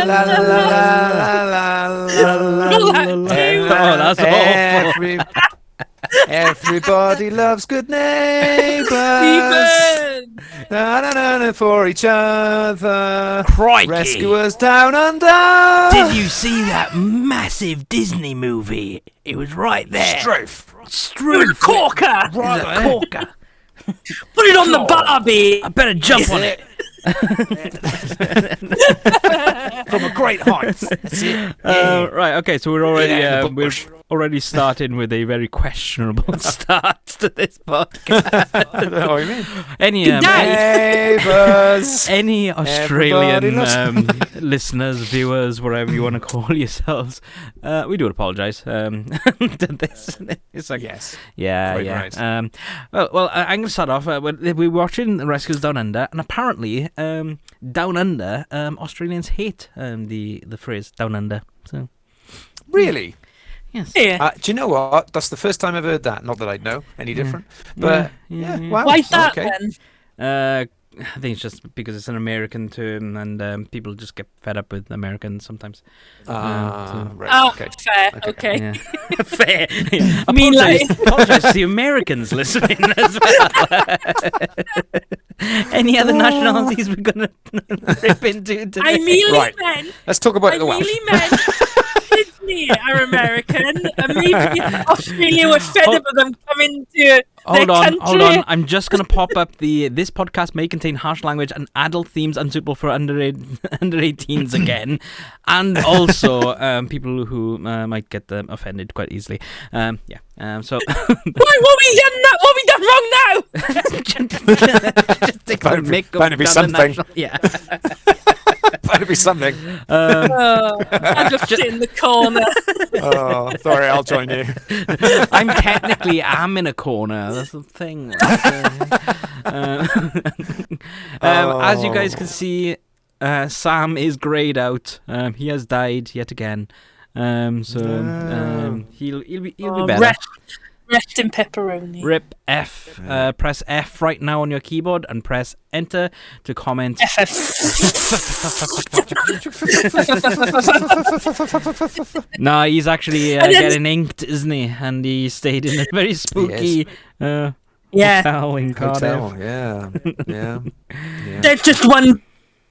la la la la. Oh, that's awful. Everybody loves good neighbors. Na, for each other. Crikey. Rescuers down under. Did you see that massive Disney movie? It was right there. Stroof. Corker. Right there. Corker. Put it on the Barbie. I better jump on it. From a great height. That's it. Right, okay, so we're already starting with a very questionable start to this podcast. I don't know what you mean. Any Australian listeners, viewers, whatever you want to call yourselves, we do apologise. It's like, yes. Yeah, Quite yeah. right. Well, I'm going to start off. We're watching Rescuers Down Under, and apparently, Down Under, Australians hate the phrase Down Under. So, Really? yes. Yeah. Do you know what? That's the first time I've heard that. Not that I'd know any different. But, Yeah. wow. Why's that okay. then? I think it's just because it's an American term, and people just get fed up with Americans sometimes. Right. Oh, Okay. fair. Okay. Yeah. Fair. I mean, Apologise to the Americans listening as well. Any other nationalities we're going to rip into today? I merely Right. meant. Let's talk about I the Welsh. really meant Disney are American, and maybe Australia were fed up of them coming to their country. Hold on. I'm just going to pop up this podcast may contain harsh language and adult themes unsuitable for under 18s again, and also people who might get offended quite easily. So What we done wrong now? just take Bound the mic bound to be down the something. national- Yeah. That'd be something. I'm just sit in the corner. Oh, sorry, I'll join you. I'm technically in a corner. That's the thing. As you guys can see, Sam is greyed out. He has died yet again. He'll be better. Rest in pepperoni. Rip F. Press F right now on your keyboard and press Enter to comment. Nah, he's actually getting inked, isn't he? And he stayed in a very spooky Yeah. hotel in Cardiff. Hotel, yeah. There's just one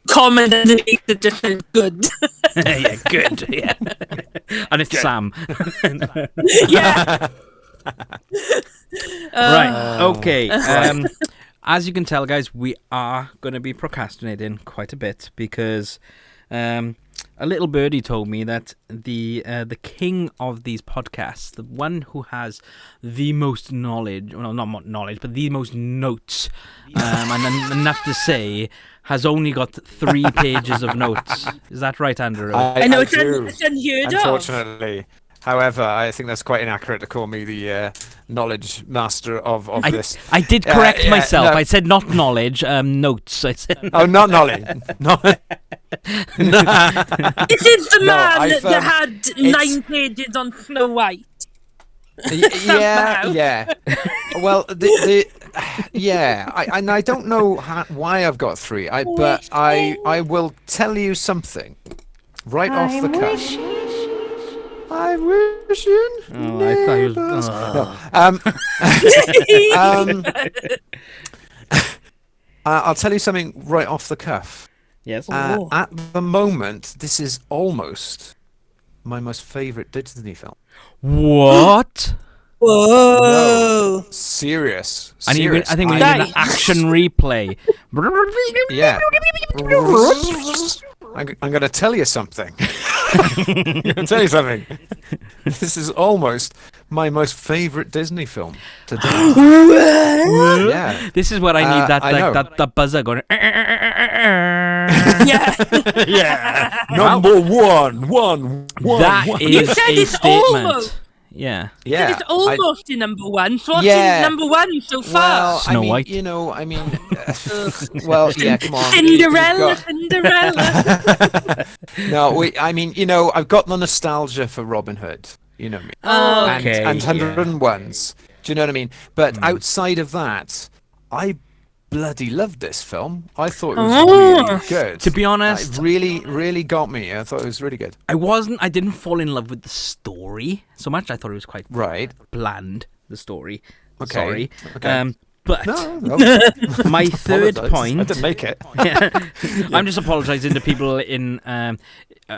comment underneath that just says good. Yeah, good. Yeah, and it's Sam. Yeah. Right. Okay. As you can tell, guys, we are going to be procrastinating quite a bit because a little birdie told me that the king of these podcasts, the one who has the most knowledge, well, not knowledge, but the most notes, and enough to say, has only got 3 pages of notes. Is that right, Andrew? I know I it's do, unheard of. unfortunately. However, I think that's quite inaccurate to call me the knowledge master of this. I did correct myself. no. I said not knowledge, notes. I said Oh, not knowledge. No. This is the No, man I've, that had 9 pages on Snow White. Yeah. Well, I don't know why I've got 3. But I will tell you something right off the cuff. I'm wishing. Oh, I thought he was. I'll tell you something right off the cuff. Yes. At the moment, this is almost my most favourite Disney film. What? Whoa. No, serious. I think we need an action replay. Yeah. I'm going to tell you something. I'm going to tell you something. This is almost my most favourite Disney film to date. Yeah. This is what I need. That buzzer going. Yeah. Yeah. Number one. That You is said a it's statement. almost. Yeah. Yeah. It's almost your number 1. So what's Yeah. your number 1 so far? Well, Snow White. Well, yeah, come on. Cinderella. No, I've got the nostalgia for Robin Hood. You know me. Okay. And 101s. Do you know what I mean? But outside of that, I bloody loved this film. I thought it was really good. To be honest, it really got me. I thought it was really good. I didn't fall in love with the story so much. I thought it was quite bland, the story. Okay. Sorry. Okay. But No. my third point... I didn't make it. I'm just apologising to people in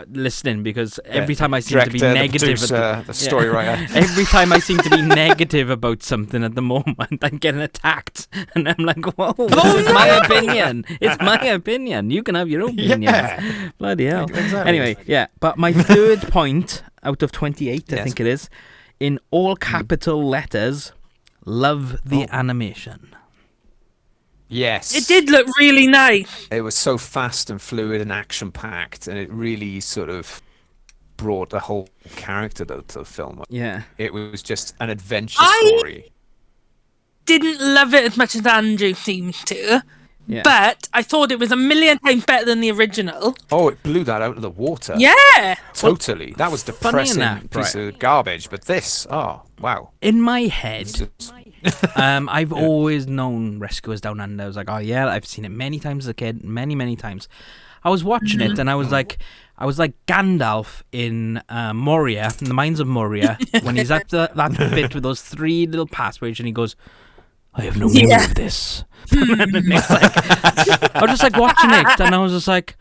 listening, because every time I seem to be negative... the story writer. Every time I seem to be negative about something at the moment, I'm getting attacked. And I'm like, whoa, it's my opinion. It's my opinion. You can have your own opinions. Yeah. Bloody hell. Exactly. Anyway, yeah. But my third point out of 28, I think it is, in all capital letters... Love the animation. Yes. It did look really nice. It was so fast and fluid and action-packed, and it really sort of brought the whole character to the film. Yeah. It was just an adventure story. Didn't love it as much as Andrew seemed to. Yeah. But I thought it was a million times better than the original. Oh, it blew that out of the water. Yeah. Totally. That was depressing enough, piece of garbage. But this, wow. In my head, It's just- I've always known Rescuers Down Under. I was like, oh yeah, I've seen it many times as a kid, many times. I was watching it and I was like Gandalf in Moria, in the Mines of Moria, when he's at that bit with those 3 little passways and he goes, I have no memory of this. And it's like, I was just like watching it and I was just like,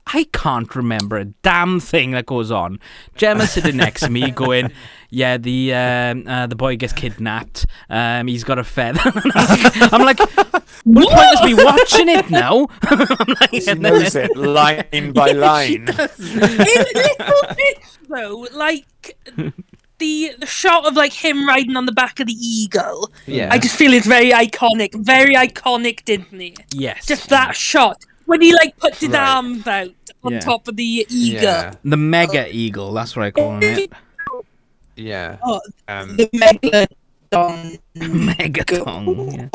I can't remember a damn thing that goes on. Gemma's sitting next to me going, yeah, the boy gets kidnapped. He's got a feather. I'm like, well, pointless me watching it now. I'm like, She knows it line by line. In little bits, though, like the shot of like him riding on the back of the eagle. Yeah. I just feel it's very iconic Disney. yes. Just that shot when he like puts his Right. arms out on top of the eagle. Yeah. The Mega Eagle, that's what I call it. Yeah. Oh, The Megalodon. Megaton. Yeah.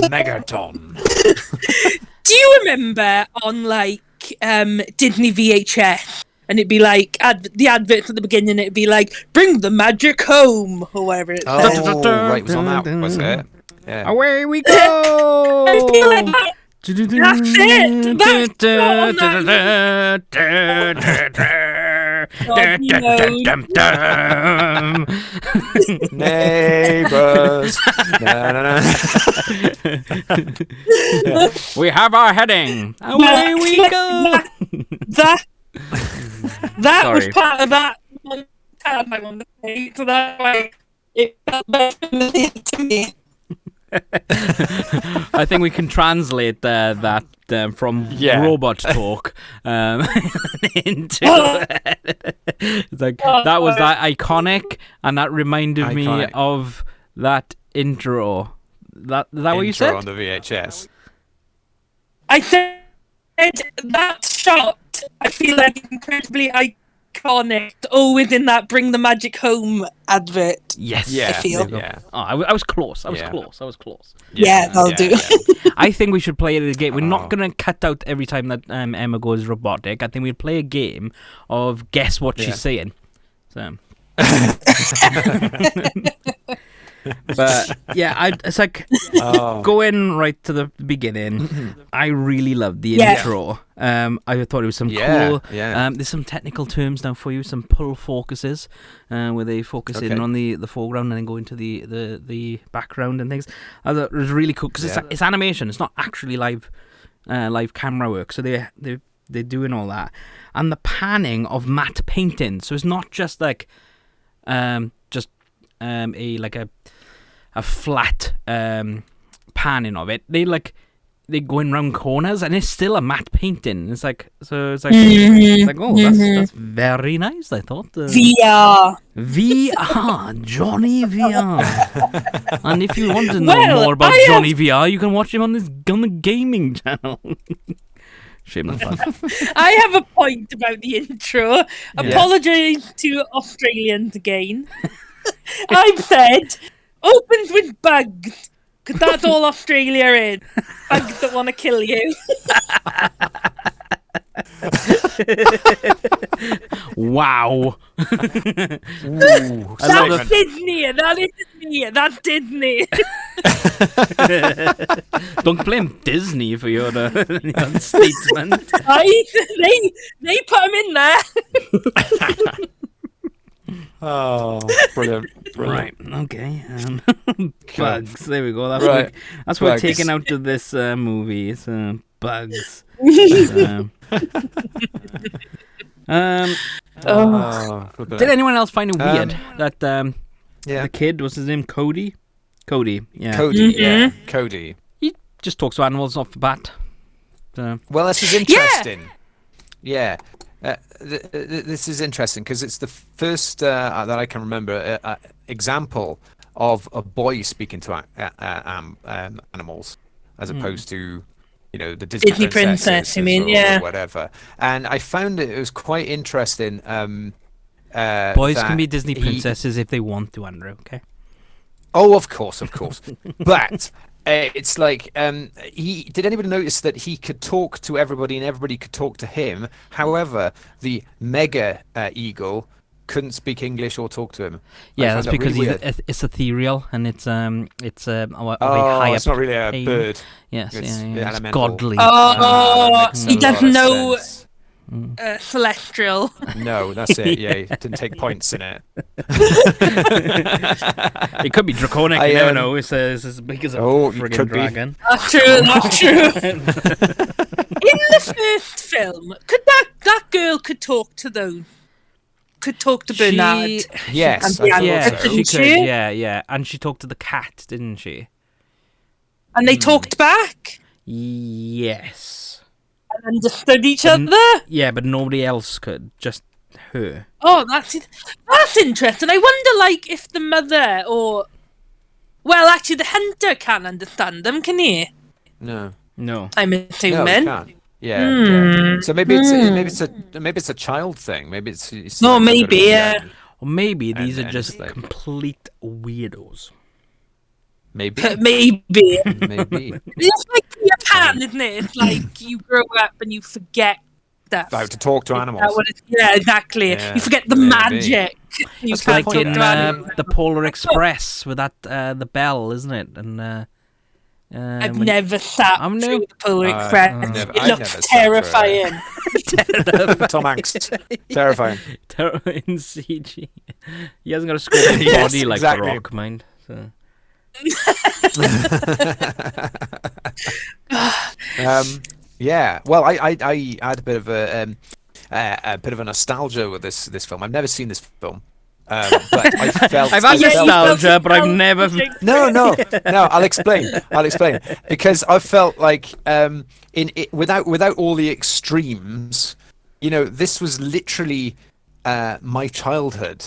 Megaton. Do you remember on like Disney VHS? And it'd be like the adverts at the beginning. It'd be like, "Bring the magic home," or whatever it said. Oh, right. It was on that, was it? Yeah. Away we go! I feel like that's it. Neighbors. Na, na, na. We have our heading. Away we go! That was Sorry. part of that one tab I wanted to say, so that's why it felt very familiar to me. I think we can translate that from robot talk into. It's like that was that iconic, and that reminded me Iconic. of that intro. Is that what you Intro said? on the VHS. I said that shot, I feel like it's incredibly iconic, always in that Bring the Magic Home advert. Yes. Yeah. I feel. Yeah. Oh, I was close. I was Yeah. close. Yeah, that'll do. I think we should play it again. We're not going to cut out every time that Emma goes robotic. I think we'll play a game of guess what she's saying. So. But yeah, it's like going right to the beginning. I really loved the intro. I thought it was some cool. Yeah. There's some technical terms now for you. Some pull focuses, where they focus in on the foreground and then go into the background and things. I thought it was really cool because it's animation. It's not actually live camera work. So they're doing all that, and the panning of matte painting. So it's not just like a flat panning of it. They're going round corners and it's still a matte painting. It's like oh, that's very nice. I thought VR. Johnny VR. And if you want to know more about Johnny VR, you can watch him on the gaming channel. Shameless plug. I have a point about the intro. Apologise to Australians again. I've said opens with bugs, because that's all Australia is. Bugs that want to kill you. Wow. Ooh, That's Disney. That is Disney. That's Disney. Don't blame Disney for your statement. They put him in there. Oh, brilliant. Right. Okay. Bugs. There we go. That's Right. that's what we're Bugs. taking out of this movie. It's bugs. Did anyone else find it weird that the kid, what's his name, Cody? Cody. Yeah. Cody. Yeah. Cody. He just talks to animals off the bat. Well, this is interesting. Yeah. This is interesting because it's the first that I can remember example of a boy speaking to animals, as opposed to, you know, the Disney princess. You mean, or whatever. And I found it was quite interesting. Boys can be Disney princesses if they want to, Andrew. Okay. Oh, of course. But it's like, did anybody notice that he could talk to everybody and everybody could talk to him? However, the mega eagle couldn't speak English or talk to him. Yeah, that's because really it's ethereal and it's a it's not really a bird. Yes, It's it's elemental. godly. He doesn't know celestial. No, that's it. Yeah, he didn't take points in it. It could be draconic. You never know. It's as big as a friggin' dragon. That's true. In the first film, could that girl talk to those? Could talk to Bernard. Yes, she could. Yeah, and she talked to the cat, didn't she? And they talked back. Yes. And understood each other. Yeah, but nobody else could. Just her. Oh, that's interesting. I wonder, like, if the mother or, well, actually, the hunter can understand them. Can he? No. I'm No, assuming. he can't. Yeah. So maybe it's a child thing. Maybe it's No, like maybe, yeah. Or maybe these And are just like- complete weirdos. Maybe. Maybe. Maybe. It's like Peter Pan, isn't it? It's like you grow up and you forget stuff. How to talk to Is that animals. what yeah, exactly. Yeah, You forget the maybe. magic. You It's can't like talk in to animals. the Polar Express with that the bell, isn't it? And I've never sat I've through never- the Polar Express. never- It I've looks never sat terrifying. Tom Hanks. Terrifying. in CG. He hasn't got a sculpted Yes, body like exactly. The Rock, mind. So. Yeah. Well, I had a bit of a bit of a nostalgia with this film. I've never seen this film, but I felt. I've had Yeah, you nostalgia, but I've felt never. No. I'll explain. Because I felt like without all the extremes, you know, this was literally my childhood.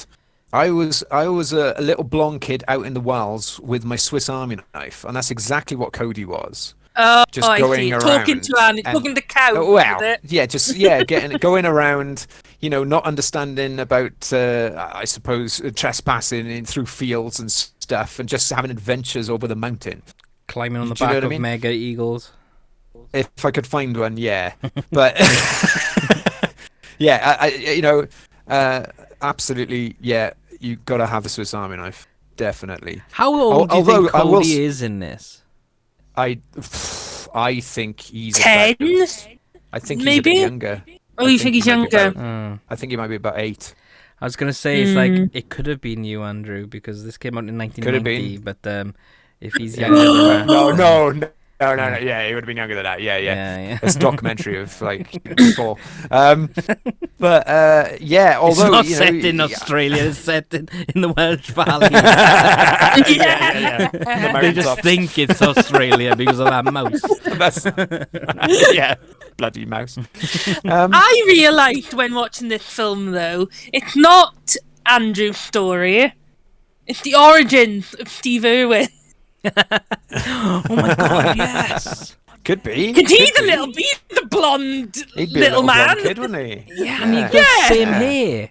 I was a little blonde kid out in the wilds with my Swiss Army knife, and that's exactly what Cody was. Just I going see. around, Talking to Annie, and- talking to cows. Well, with it. going around, you know, not understanding about, I suppose, trespassing through fields and stuff, and just having adventures over the mountain. Climbing on the Do you know back what I of mean? mega eagles. If I could find one, yeah. But yeah, I you know, absolutely, yeah. You got to have the Swiss Army knife, definitely. How old do you think Although I will Cody is in this? I think he's 10? I think he's Maybe? a bit younger. Oh, you think he's he might be younger? about- I think he might be about 8. I was gonna say it's like it could have been you, Andrew, because this came out in 1990. But if he's younger than that, No. Yeah, he would have been younger than that. Yeah. It's a documentary of like before. But yeah, It's although not you know, set in Australia, it's set in the Welsh Valley. Yeah. They just think it's Australia because of that mouse. Yeah, bloody mouse. I realised when watching this film, though, it's not Andrew's story. It's the origins of Steve Irwin. Oh my god, yes. Could be. Because he's the blonde He'd be little a man. blonde kid, wouldn't he? Yeah, and he got the same hair.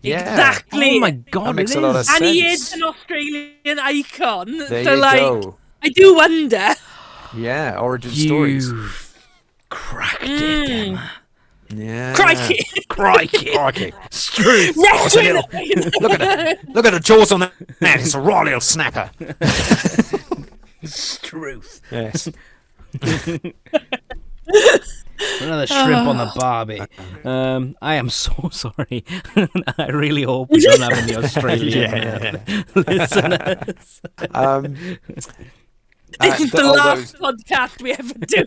Yeah. Exactly. Oh my god, That makes it a lot of is. And he sense. is an Australian icon. There so, you like, go. I do wonder. Yeah, origin stories. You've cracked it, Emma. Yeah. Crikey! Crikey. Struth. Oh, it's a little, look at the jaws on that. It's a raw little snapper. Struth. Yes. Another shrimp on the barbie. I am so sorry. I really hope we don't have any Australian listeners. This is the last podcast we ever do.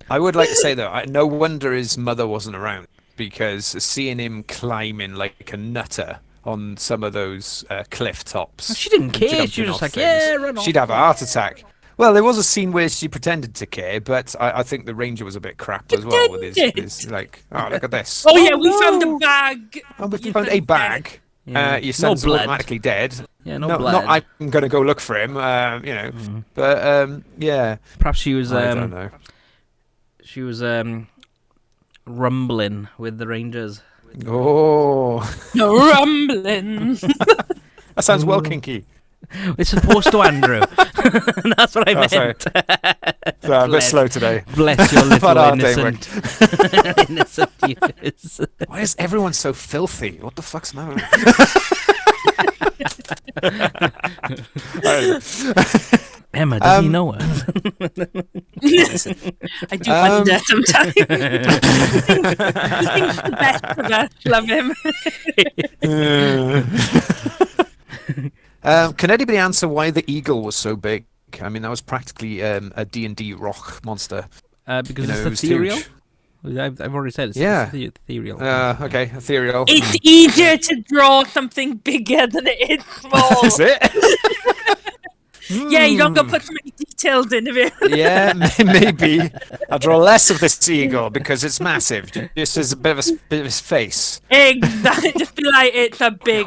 I would like to say though, no wonder his mother wasn't around, because seeing him climbing like a nutter on some of those cliff tops. She didn't care. She jumping was just off like, things, yeah, run off. she'd have a heart attack. Well, there was a scene where she pretended to care, but I think the ranger was a bit crap as well with his like, oh, look at this. Oh yeah, we found a bag. Oh, we found a bag. Yeah. Your son's blood. automatically dead. Yeah, no blood. Not I'm going to go look for him, But, yeah. Perhaps she was, I don't know. she was, rumbling with the Rangers. Oh. Rumbling. That sounds well kinky. It's supposed to Andrew. That's what I meant. Sorry. So I'm a bit slow today. Bless your little innocent, innocent ears. Why is everyone so filthy? What the fuck's the matter? Emma, does he know her? I do wonder sometimes. He thinks the best of us. Love him. Can anybody answer why the eagle was so big? I mean, that was practically a D&D rock monster. Because You know, it's it was ethereal. huge. I've already said it's ethereal. Okay, ethereal. It's easier to draw something bigger than it is small. Is it? Yeah, you don't got to put so many details in of it. Yeah, maybe. I'll draw less of this eagle because it's massive. Just as a bit of his face. Exactly. Just be like, it's a big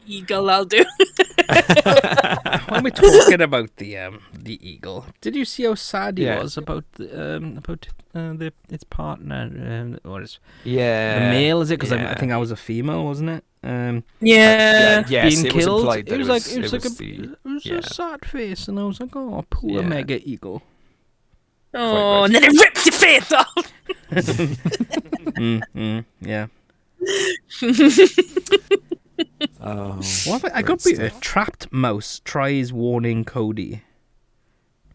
eagle, I'll do. When we're talking about the eagle, did you see how sad he Yeah. was about its partner or its the Yeah. male? Is it? Because yeah. I think I was a female, wasn't it? Yeah. Yes, being it killed. was implied that It was yeah. a sad face, and I was like, oh, poor Yeah. mega eagle. Oh, and then it rips your face off. Yeah. Oh, What about, I got a trapped mouse tries warning Cody.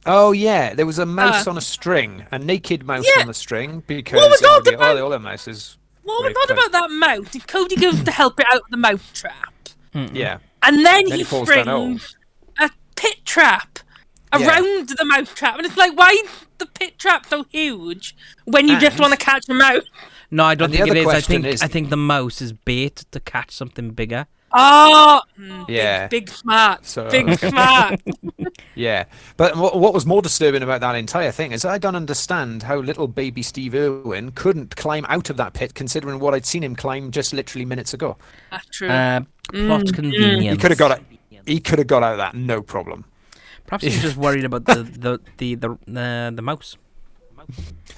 oh yeah, there was a mouse on a string, a naked mouse Yeah. on a string, because What was all about- all the mouse. What was Right, that right. about that mouse? And Cody goes to help it out of the mouse trap. Yeah. And then Then he he falls down springs a pit trap Yeah. around the mouse trap. And it's like, why is the pit trap so huge when you just And- want to catch a mouse? No, I don't And the think it other is. question is- I think the mouse is bait to catch something bigger. Oh, Yeah. big smart. So- Big smart. Yeah, but what was more disturbing about that entire thing is I don't understand how little baby Steve Irwin couldn't climb out of that pit, considering what I'd seen him climb just literally minutes ago. That's true. Plot convenience. He could have got it. He could have got out of that, no problem. Perhaps he's just worried about the mouse.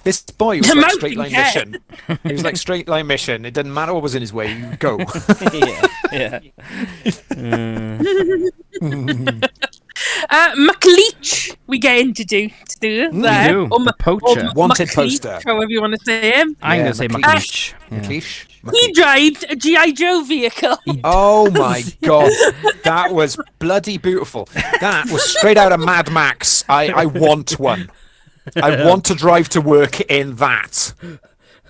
This boy was The like mouse straight line can mission. He was like straight line mission. It didn't matter what was in his way. You go. Yeah. McLeach, we get introduced to there. do. Or The poacher. Wanted McLeach, poster. however you want to say him. I'm Yeah, gonna say McLeish. McLeish. He drives a G.I. Joe vehicle. Oh my god, that was bloody beautiful. That was straight out of Mad Max. I want one. I want to drive to work in that.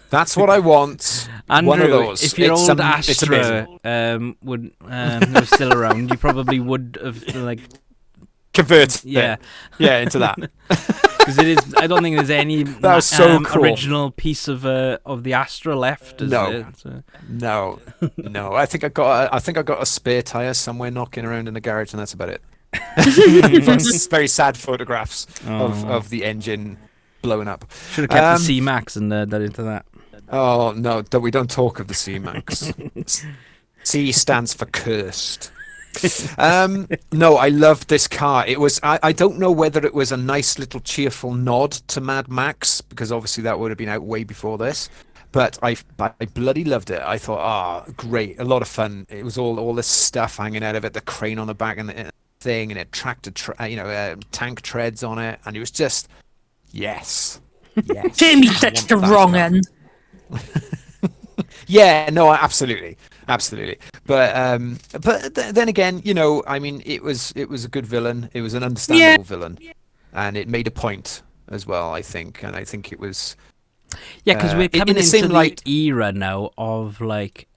That's what I want. Andrew, one of those. if your It's old it's amazing. Astra was still around, you probably would have like Convert. yeah, Yeah, into that. because it is. I don't think there's any That was so cool. original piece of the Astra left. Is No. there? So- No. I think I got a spare tire somewhere knocking around in the garage, and that's about it. Very sad photographs of the engine blowing up. Should have kept the C Max and that into that. Oh no, we don't talk of the C Max. C stands for cursed. No, I loved this car. It was. I don't know whether it was a nice little cheerful nod to Mad Max, because obviously that would have been out way before this. But I bloody loved it. I thought, great, a lot of fun. It was all this stuff hanging out of it, the crane on the back and the thing, and it tractor, tank treads on it, and it was just, yes. Yes. Jamie I touched want the that wrong now. end. Yeah, no, absolutely. But then again, I mean, it was a good villain. It was an understandable villain, and it made a point as well, I think. And I think it was Yeah, because we're coming in the into same the light. era now of like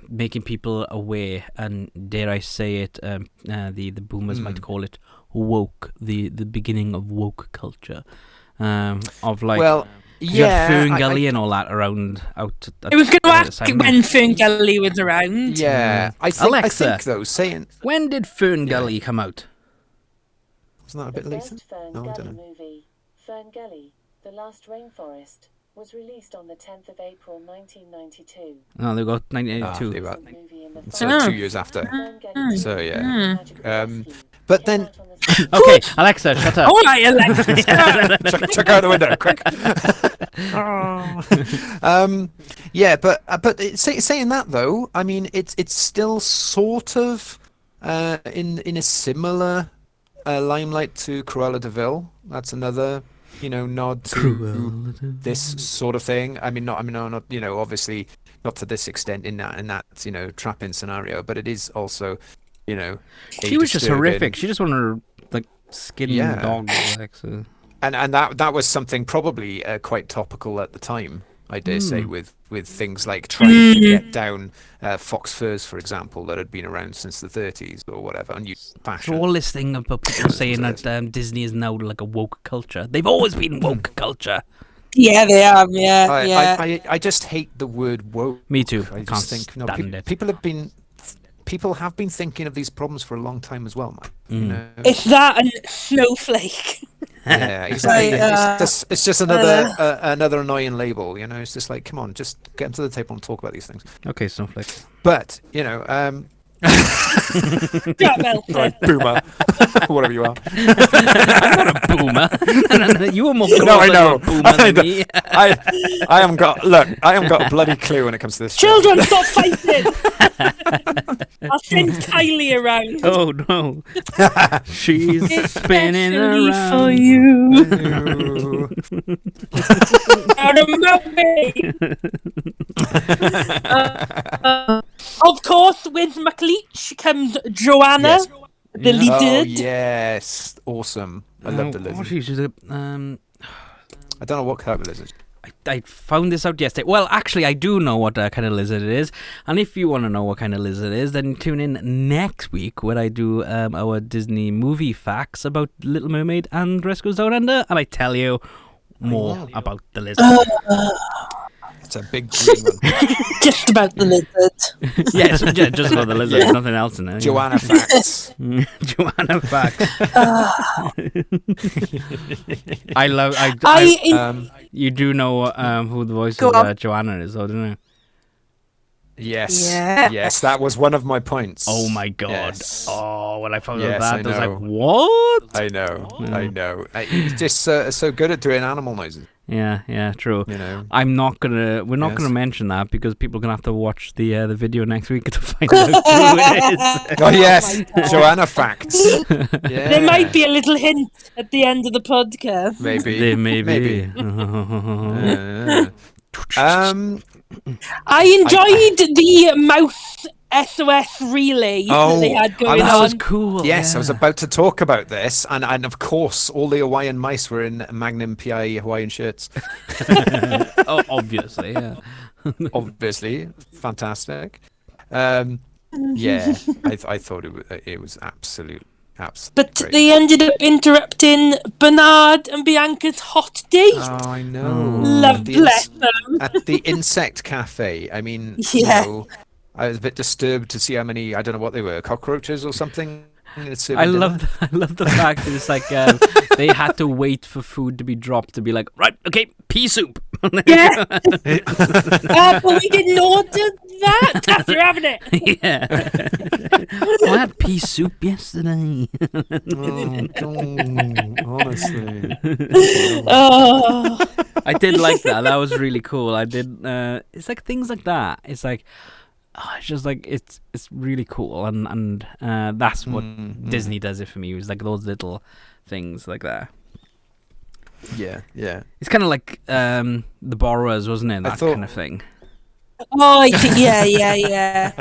making people aware, and dare I say it, the boomers might call it woke, the beginning of woke culture, of like. Well, You had yeah, Ferngully and all that around out. I was going to ask Simon. when Ferngully was around. yeah. I Alexa. think though, saying When did Ferngully come out? wasn't that a bit The later? first No, I Ferngully don't know. movie, Ferngully, The Last Rainforest, was released on the 10th of April 1992. Oh, they got 1982. They were- Movie in the So franchise, 2 years after. Ferngully So, 2, yeah. The Magical Rescue, But came then- out on the same Okay, Alexa, shut up. All right, Alexa. Chuck out the window, quick. Yeah, but saying that though, I mean, it's still sort of in a similar limelight to Cruella de Vil. That's another nod to this sort of thing. I mean, not obviously not to this extent in that trapping scenario, but it is also She was just disturbing- horrific. She just wanted to like skin Yeah. dogs. Like, so. and that was something probably quite topical at the time, I dare say, with things like trying to get down fox furs, for example, that had been around since the 30s or whatever, and use So fashion. all this thing about people saying that Disney is now like a woke culture. They've always been woke culture. Yeah, they are. Yeah, I just hate the word woke. Me too. I Can't just think stand it. people have been thinking of these problems for a long time as well, man. It's that and snowflake. Yeah, exactly. Like, it's just another annoying label, It's just like, come on, just get into the table and talk about these things. Okay, Snowflake. But Yeah, well, right, boomer, whatever you are. I'm not a boomer. You were more No, I closer to know. a boomer than me. I haven't got a bloody clue when it comes to this. children, stop fighting! I'll send Kylie around. Oh no, she's spinning Especially around. for you. Show. Out of my way. Of course, with McLeach comes Joanna, Yes. the Yeah. Oh lizard. yes, awesome. I love the lizard. She's a, I don't know what kind of lizard. I found this out yesterday. Well, actually, I do know what kind of lizard it is. And if you want to know what kind of lizard it is, then tune in next week where I do our Disney movie facts about Little Mermaid and Rescues Down Under. And I tell you more about the lizard. It's a big green one. Just about the lizard. Yes, just about the lizard. There's nothing else in it. Joanna facts. Joanna facts. I love... you do know who the voice Go of on. Joanna is, though, don't you? Yes. Yeah. Yes, that was one of my points. Oh my god. Yes. Oh, when I found Yes, out I that, I was know. like, what? I know. He's just so good at doing animal noises. Yeah, true. We're We're not Yes. gonna mention that because people are gonna have to watch the video next week to find out who it is. Oh yes, Joanna facts. Yeah. There might be a little hint at the end of the podcast. Maybe. They may be. Uh, I enjoyed the mouse SOS relay that they had going that was on. cool. Yes, yeah. I was about to talk about this, and of course, all the Hawaiian mice were in Magnum PI Hawaiian shirts. Oh, obviously, yeah. Obviously, fantastic. Yeah, I thought it was absolutely But great. they ended up interrupting Bernard and Bianca's hot date. Oh, I know. Love The bless them. At the insect cafe. I mean, Yeah. I was a bit disturbed to see how many, I don't know what they were, cockroaches or something. I love the fact that it's like they had to wait for food to be dropped to be like, right, okay, pea soup. Yeah. But we didn't order that. After you're having it. Yeah. I had pea soup yesterday. Oh, God, honestly. Oh. I did like that. That was really cool. I did. It's like things like that. It's like, it's just like it's really cool, and that's what Disney does it for me. It's like those little things like that. Yeah, yeah. It's kind of like The Borrowers, wasn't it? That thought- kind of thing. Oh, yeah.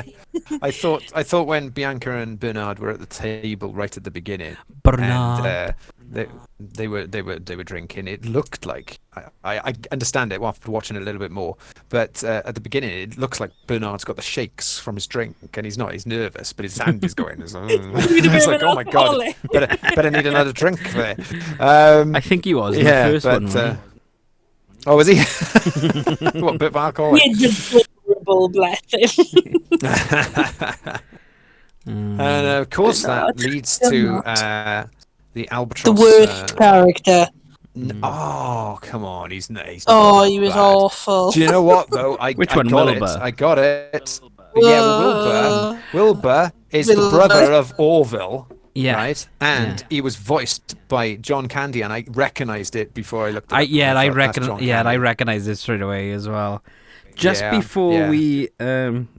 I thought when Bianca and Bernard were at the table right at the beginning, Bernard. and they were drinking. It looked like I understand it after watching it a little bit more, but at the beginning it looks like Bernard's got the shakes from his drink, and he's not. He's nervous, but his hand is going. It's like, oh my god, better need another drink there. I think he was in yeah, the first but one. Wasn't he? oh, was he? What bit of alcohol? Yeah, adorable, bless him. And of course that Bernard. leads to the albatross. The worst character. Oh, come on, he's not Oh, that he was bad. awful. Do you know what though? Which I one, got Wilbur? it. I got it. Yeah, well, Wilbur is the Wilbur. brother of Orville. Yeah. Right, and he was voiced by John Candy, and I recognised it before I looked. It I up, and I thought, "That's John I Candy." recognize it straight away as well. Just Yeah, before yeah.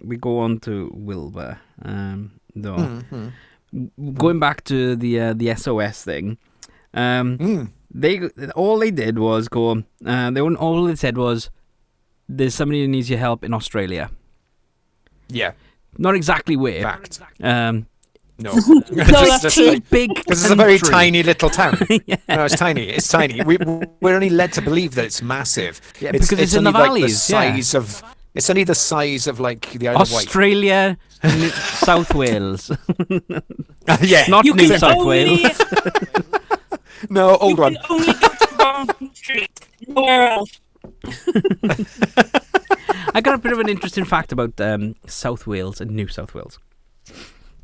we go on to Wilbur, though, Mm-hmm. going back to the SOS thing, they all they did was go. All they said was, "There's somebody who needs your help in Australia." Yeah, Not exactly where. fact. No, No, that's just true. like, big. because it's a very country. tiny little town. No, it's tiny. It's tiny. We're only led to believe that it's massive. Yeah, because it's in the only like valleys, the yeah. size of. It's only the size of like the Isle of Wight. Australia, South Wales, Yeah, not You New can South only, Wales. no, old you one. can only go to Barnum Street, nowhere else. I got a bit of an interesting fact about South Wales and New South Wales.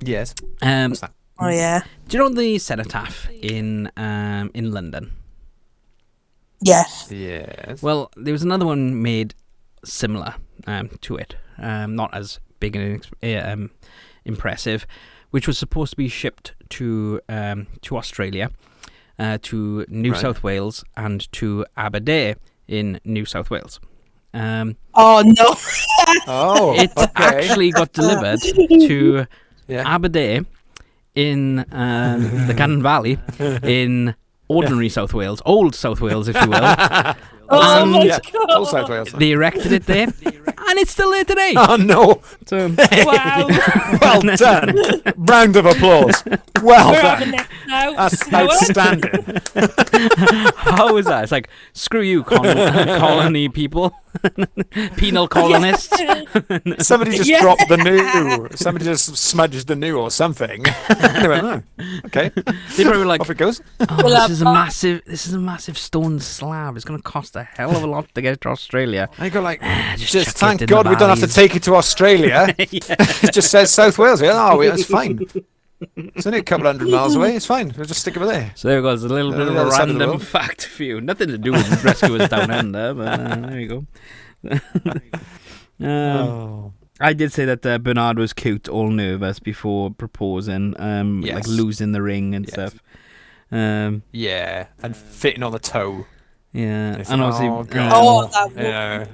Yes. What's that? Oh, yeah. Do you know the cenotaph in London? Yes. Yes. Well, there was another one made similar to it, not as big and impressive, which was supposed to be shipped to Australia, to New Right. South Wales, and to Aberdeen in New South Wales. Oh, no. Oh, It okay. actually got delivered to Yeah. Aberdeen in the Cannon Valley in ordinary South Wales, old South Wales, if you will. Oh, And my Yeah. God. All South Wales. they erected it there, and it's still there today. Oh no! So, Wow. Well done. Round of applause. Well We're done. having it now. That's Noah? outstanding. how is that? It's like, screw you, colony people, penal colonists. Somebody just Yeah. dropped the new. Somebody just smudged the new or something. They went, oh, okay. They probably were like, Off it goes. oh, this is a massive stone slab. It's going to cost a hell of a lot to get it to Australia. And you go like, Just just chuck it thank in God the we don't have to valleys. take it to Australia. It just says South Wales. Yeah, oh, it's fine. It's only a couple 100 miles away. It's fine. We'll just stick over there. So there we go. It's a little bit of the a other side of the random world. fact for you. Nothing to do with rescuers down under, but there you go. Oh. I did say that Bernard was cute, all nervous before proposing, like Yes. losing the ring and Yes. stuff. Yeah, and fitting on the toe. Yeah, It's and like, obviously, oh, God. Oh, that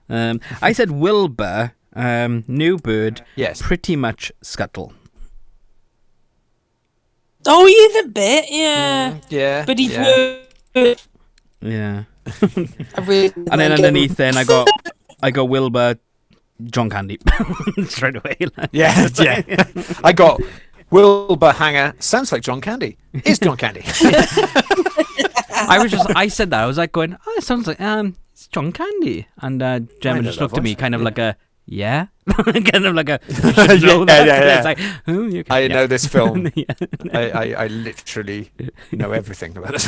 Yeah. I said Wilbur, new bird, Yes. pretty much scuttle. Oh, he's a bit, yeah. Yeah. But he's yeah. worth. Yeah, I really and then like underneath, him. then I go Wilbur, John Candy, straight away. Yeah, yeah. I got Wilbur Hanger. Sounds like John Candy. Is John Candy? I said that. I was like going, oh, it sounds like it's John Candy, and Gemma know just that looked at me, voice. kind of Yeah. like a yeah, kind of like a you should know Yeah, that. yeah. It's like, oh, you can, I yeah. know this film. Yeah. I literally know everything about it.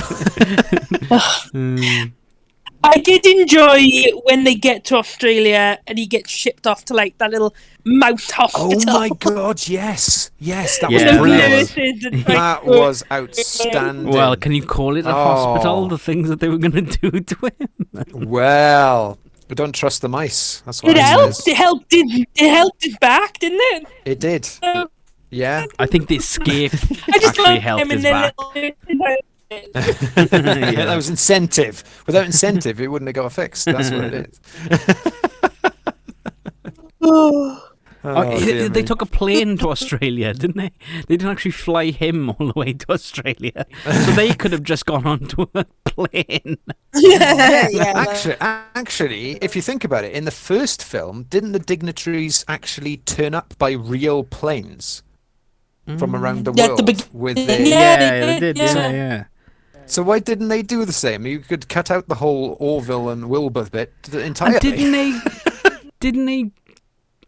I did enjoy when they get to Australia and he gets shipped off to like that little mouse Oh hospital. my God! Yes, yes, that Yeah, was that brilliant. was- Nurses and, like, That was outstanding. Well, can you call it a hospital? Oh. The things that they were going to do to him. Well, we don't trust the mice. That's what It it helped. says. It helped his back, didn't it? It did. Yeah. I think the escape I just actually love helped him his and then back. That was incentive. Without incentive, it wouldn't have got fixed. That's what it is. dear They me. took a plane to Australia, didn't they? They didn't actually fly him all the way to Australia, so they could have just gone onto a plane. Actually, if you think about it, in the first film, didn't the dignitaries actually turn up by real planes from around the Yeah, at the world with their? They did. Yeah. So why didn't they do the same? You could cut out the whole Orville and Wilbur bit entirely. And didn't they? Didn't they?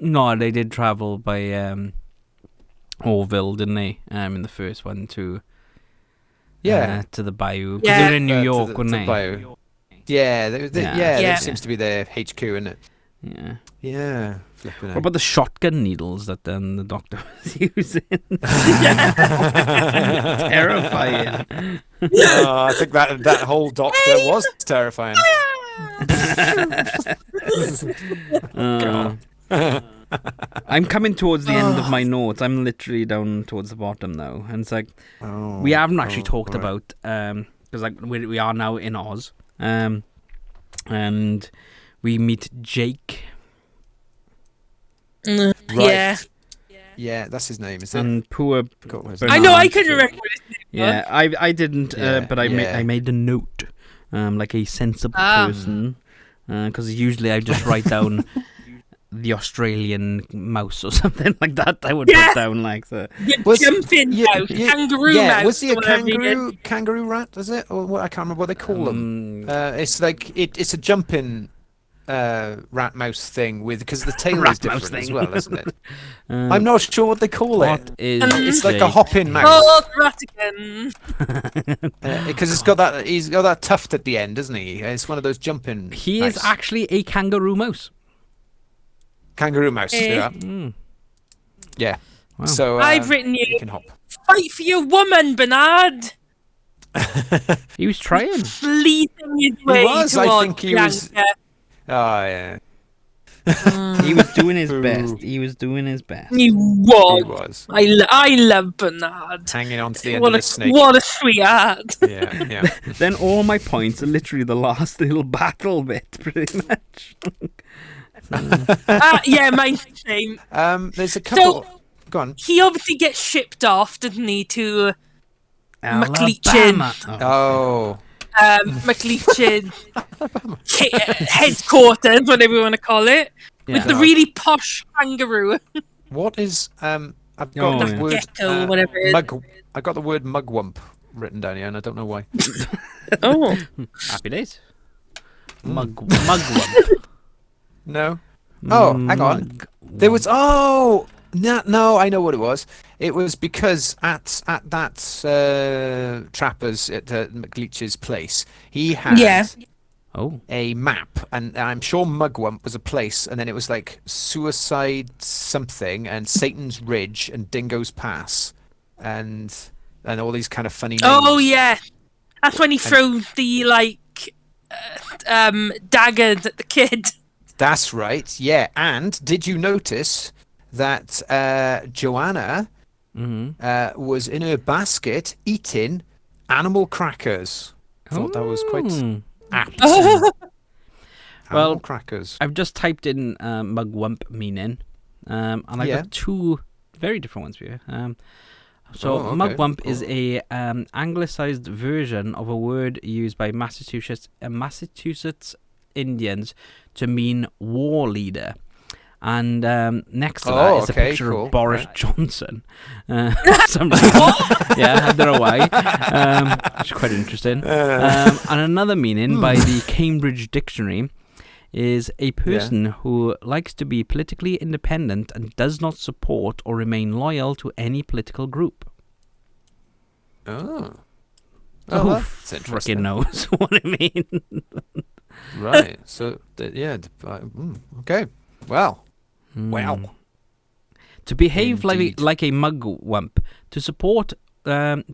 No, they did travel by Orville, didn't they? In the first one to the bayou. Because they were in New York, weren't they? Bayou. Yeah, Yeah. that seems to be their HQ, isn't it? Yeah. Yeah. Flipping What about the shotgun needles that then the doctor was using? Terrifying. I think that whole doctor was terrifying. I'm coming towards the end of my notes. I'm literally down towards the bottom now, and it's like we haven't actually talked about because like we are now in Oz, and we meet Jake. Yeah. Yeah, that's his name, is it? And poor Forgot what his I Bernard. know, I couldn't remember his name. Yeah, I didn't, but I yeah. made a note, like a sensible person, because usually I just write down the Australian mouse or something like that. I would put down like the Jumping mouse, kangaroo mouse. Was he a or whatever he is. kangaroo rat? Is it, or what? I can't remember what they call them. It's like it's a jumping rat mouse thing because the tail is different as well, isn't it? I'm not sure what they call it. What is It's like a Jake? hopping mouse Oh, rat again. because he's got that tuft at the end, doesn't he? It's one of those jumping. He mice. is actually a kangaroo mouse. Kangaroo mouse. Yeah. Yeah. Wow. So I've written he you. can hop. Fight for your woman, Bernard. He was trying. Fleeting his way was, I towards think he was- Bianca. Oh yeah. He was doing his best. He was doing his best. He He was. was I love Bernard. hanging on to the end of the snake. What a sweetheart. Yeah. Then all my points are literally the last little battle bit, pretty much. Yeah, mine's the same. There's a couple. Go on. He obviously gets shipped off, doesn't he, to Alabama. Oh. McLeach's headquarters, whatever you want to call it, with the really posh kangaroo. What is I've got Oh, the yeah. word Gecko, whatever it is. I got the word mugwump written down here, and I don't know why. Oh. Happy days. Mugwump. No. Oh, hang on. There was no, I know what it was. It was because at that Trappers at McLeach's place, he had a map, and I'm sure Mugwump was a place, and then it was like Suicide something, and Satan's Ridge, and Dingo's Pass, and all these kind of funny names. Oh yeah, that's when he throws the daggers at the kid. That's right. Yeah, and did you notice that Joanna was in her basket eating animal crackers? I thought that was quite apt. Animal crackers. I've just typed in mugwump meaning, and I got two very different ones for you. Mugwump is a anglicized version of a word used by Massachusetts Indians to mean war leader. And next to that is a picture of Boris Johnson. Yeah, I had that away. Which is quite interesting. And another meaning by the Cambridge Dictionary is a person who likes to be politically independent and does not support or remain loyal to any political group. Oh, Who that's interesting. freaking knows what I mean? Right. So okay. Well. Wow. To behave Indeed. like a mugwump, to support, to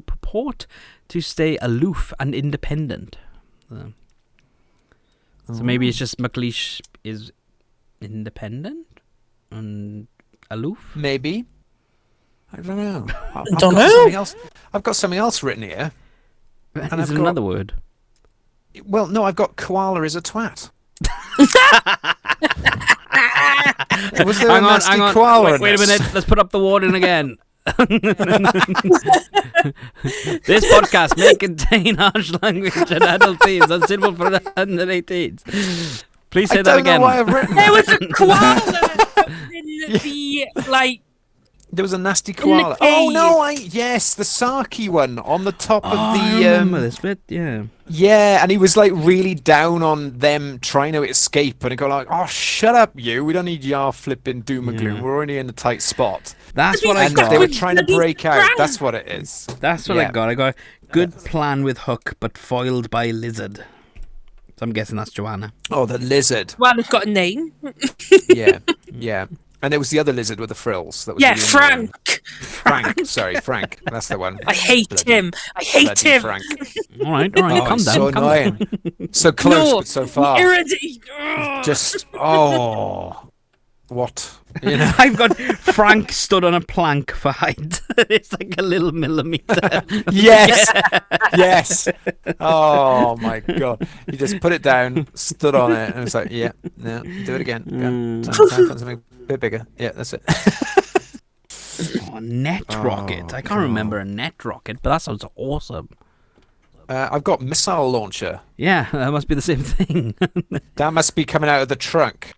purport to stay aloof and independent. So maybe it's just McLeish is independent and aloof. Maybe. I don't know. I've Don't got know. something else. I've got something else written here. And I've is it got- another word? Well, no, I've got koala is a twat. Was there a nasty koala? Wait a minute. Let's put up the warning again. This podcast may contain harsh language and adult themes unsuitable for the under 18s. Please say that again. Know why I've written There was a koala in the There was a nasty koala. Oh no! Yes, the Saki one on the top of the. I remember this bit. Yeah. Yeah, and he was like really down on them trying to escape, and he go like, "Oh, shut up, you! We don't need your flipping doom and gloom. We're only in a tight spot." That's what I And got. they were trying to break out. That's what it is. That's what I got. I got good plan with Hook, but foiled by Lizard. So I'm guessing that's Joanna. Oh, the lizard. Well, it's got a name. Yeah, yeah. And there was the other lizard with the frills. That was Yeah, really Frank. Frank. Sorry, Frank. That's the one. I hate him. I hate Bloody him. Frank. All right. Oh, Calm it's down. so calm annoying. down. So close, No, but so far. Just what? You know? I've got Frank stood on a plank for height. It's like a little millimeter. Yes, yes. Oh my god! You just put it down, stood on it, and it's like, yeah, no, do it again. Time for something a bit bigger. Yeah, that's it. Net rocket. I can't remember a net rocket, but that sounds awesome. I've got missile launcher. Yeah, that must be the same thing. That must be coming out of the trunk.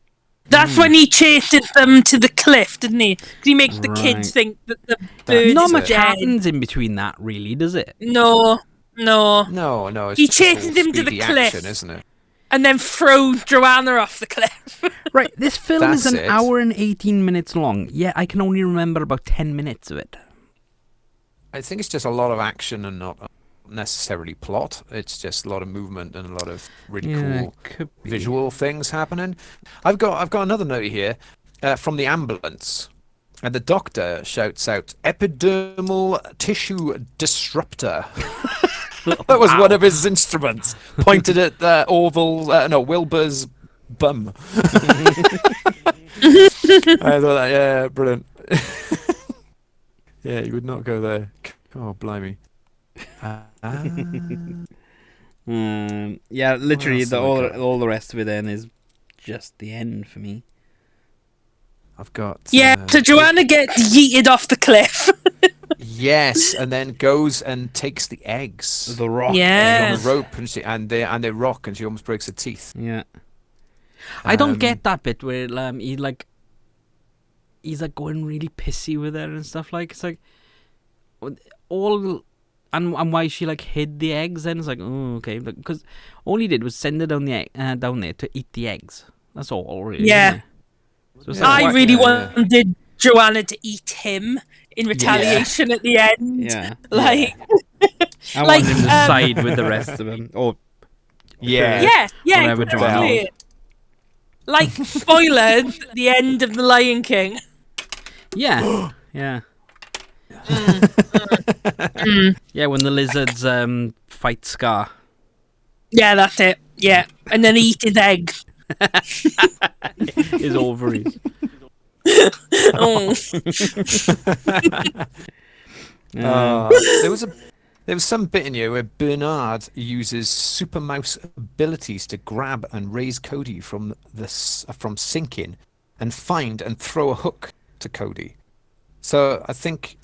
That's when he chases them to the cliff, didn't he? Did he make the kids think that the bird Not is much dead? happens in between that, really, does it? No. No. It's He just chases all him to the speedy cliff. action, isn't it? And then throws Joanna off the cliff. Right, this film is That's an it. hour and 18 minutes long. Yeah, I can only remember about 10 minutes of it. I think it's just a lot of action and not necessarily plot. It's just a lot of movement and a lot of really cool could be. visual things happening. I've got another note here from the ambulance, and the doctor shouts out epidermal tissue disruptor. That was one of his instruments, pointed at Wilbur's bum. I thought that, yeah, brilliant. Yeah, you would not go there. Oh, blimey. Yeah, literally, What else have I got? all the rest of it then is just the end for me. I've got So Joanna gets yeeted off the cliff. yes, and then goes and takes the eggs. The rock. Yeah. On the rope, and they rock, and she almost breaks her teeth. Yeah. I don't get that bit where he's like going really pissy with her and stuff. Like, it's like all and why she like hid the eggs. Then it's like, oh, okay, because all he did was send her down there to eat the eggs. That's all, really. Yeah. So it's I like, really wanted Joanna to eat him in retaliation at the end. Yeah. Like, I like, want him to side with the rest of them. Or yeah, Whatever Joanna exactly. Like, spoiler, the end of The Lion King. yeah, yeah. Yeah, when the lizards fight Scar. Yeah, that's it. Yeah. And then eat his egg. His ovaries. Oh. There was some bit in here where Bernard uses super mouse abilities to grab and raise Cody from sinking, and find and throw a hook to Cody. So I think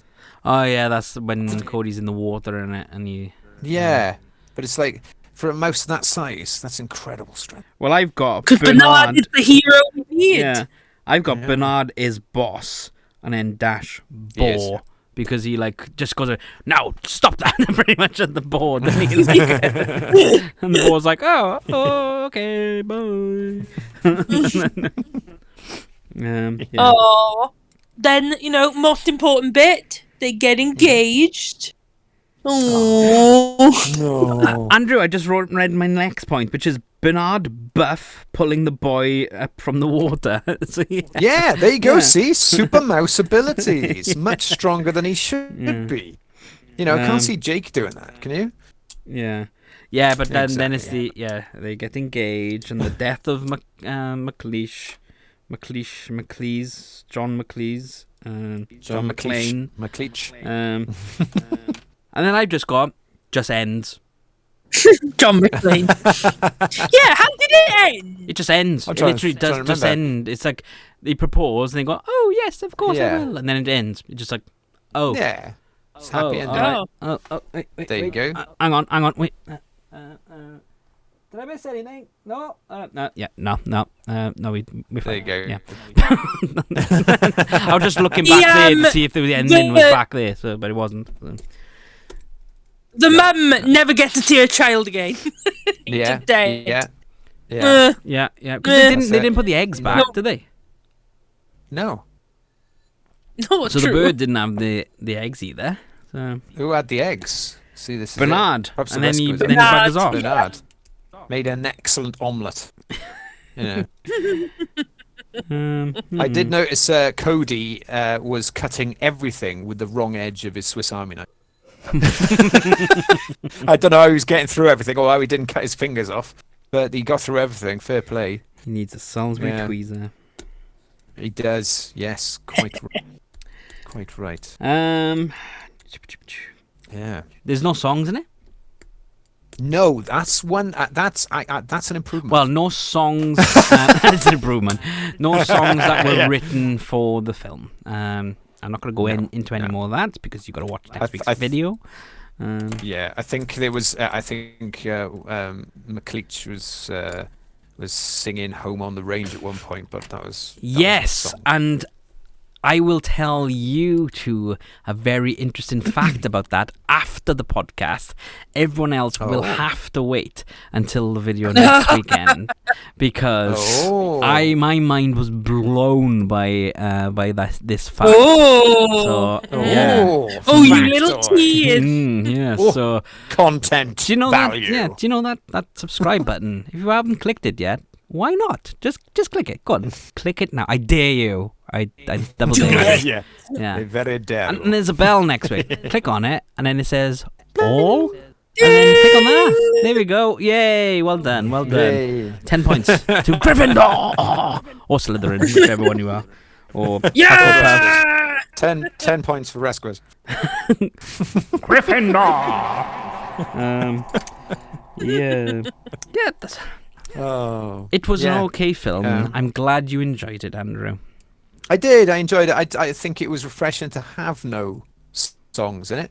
Oh yeah, that's when Cody's in the water and he. yeah, but it's like for a mouse that size, that's incredible strength. Well, I've got Because Bernard is the hero we need. Yeah, I've got Bernard is boss, and then dash boar. Because he like just goes, no, stop that! Pretty much at the board, and, he, like, and the board's like, oh, okay, bye. Yeah. Oh, then most important bit, they get engaged. Oh, No. Andrew, I just read my next point, which is Bernard buff pulling the boy up from the water. So, Yeah, there you go. Yeah. See, super mouse abilities, much stronger than he should be. I can't see Jake doing that. Can you? Yeah, but then it's Exactly, they get engaged, and the death of John McCleese, John McClane, McLeach. and then I've just got ends. John McClane. Yeah, how did it end? It just ends. I'm It trying- literally trying does to just remember. end. It's like they propose and they go, "Oh yes, of course Yeah. I will," and then it ends. It's just like, "Oh, Yeah. It's happy oh, ending. alright. Oh, wait, There you wait. go. Hang on, wait. Did I miss anything? No. No. Yeah. No. We There you go. Yeah. I was just looking back there to see if the ending was back there, but it wasn't. So. The mum never gets to see her child again. Yeah. Just dead. Yeah. Yeah. Because they That's didn't it. put the eggs back, did they? No. No, So true. the bird didn't have the eggs either. So Who had the eggs? See, this is Bernard, Perhaps and the then he rescuers. buggers off. Bernard made an excellent omelette. You know. I did notice Cody was cutting everything with the wrong edge of his Swiss Army knife. I don't know how he was getting through everything, or how he didn't cut his fingers off, but he got through everything. Fair play. He needs a Salisbury Yeah. tweezer. He does. Yes, quite quite right. Yeah. There's no songs in it. No, that's one. That's an improvement. Well, no songs. That's an improvement. No songs that were written for the film. I'm not going to go into any more of that because you've got to watch next week's video. Yeah, I think there was. I think McLeach was singing "Home on the Range" at one point, but that was Yes, was a song. and I will tell you two a very interesting fact about that after the podcast. Everyone else will have to wait until the video next weekend because my mind was blown by this fact. Oh, So yeah. oh, you little tears. Yeah. Oh, So content do you know value. that? Yeah. Do you know that subscribe button? If you haven't clicked it yet, why not? Just click it. Go on, click it now. I dare you. I double dare you. Yeah. Yeah. Very dare. And there's a bell next week. Click on it, and then it says all. And then click on that. There we go. Yay! Well done. Well done. Yay. 10 points to Gryffindor or Slytherin, whichever one you are. Or Yeah! 10 points for rescuers. Gryffindor. Yeah. Yeah. Oh. It was an Yeah. okay film. I'm glad you enjoyed it, Andrew. I did. I enjoyed it. I think it was refreshing to have no songs in it.